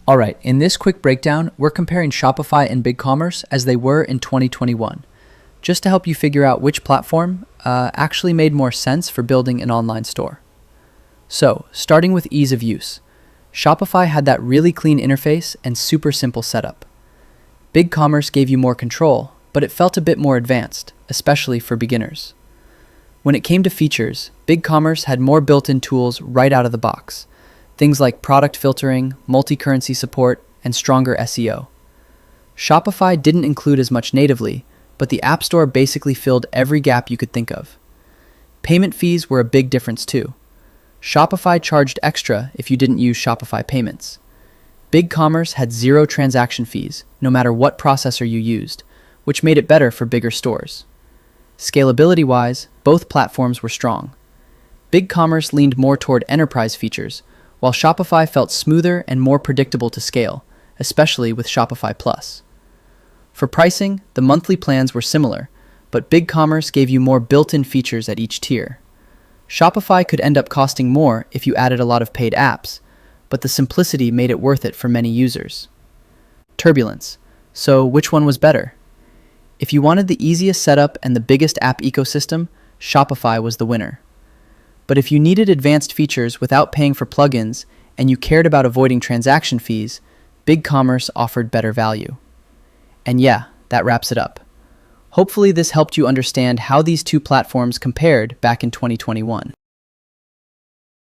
Alright, in this quick breakdown, we're comparing Shopify and BigCommerce as they were in 2021, just to help you figure out which platform actually made more sense for building an online store. So, starting with ease of use, Shopify had that really clean interface and super simple setup. BigCommerce gave you more control, but it felt a bit more advanced, especially for beginners. When it came to features, BigCommerce had more built-in tools right out of the box. Things like product filtering, multi-currency support, and stronger SEO. Shopify didn't include as much natively, but the App Store basically filled every gap you could think of. Payment fees were a big difference too. Shopify charged extra if you didn't use Shopify payments. BigCommerce had zero transaction fees, no matter what processor you used, which made it better for bigger stores. Scalability-wise, both platforms were strong. BigCommerce leaned more toward enterprise features, while Shopify felt smoother and more predictable to scale, especially with Shopify Plus. For pricing, the monthly plans were similar, but BigCommerce gave you more built-in features at each tier. Shopify could end up costing more if you added a lot of paid apps, but the simplicity made it worth it for many users. Turbulence. So which one was better? If you wanted the easiest setup and the biggest app ecosystem, Shopify was the winner. But if you needed advanced features without paying for plugins and you cared about avoiding transaction fees, BigCommerce offered better value. And yeah, that wraps it up. Hopefully this helped you understand how these two platforms compared back in 2021.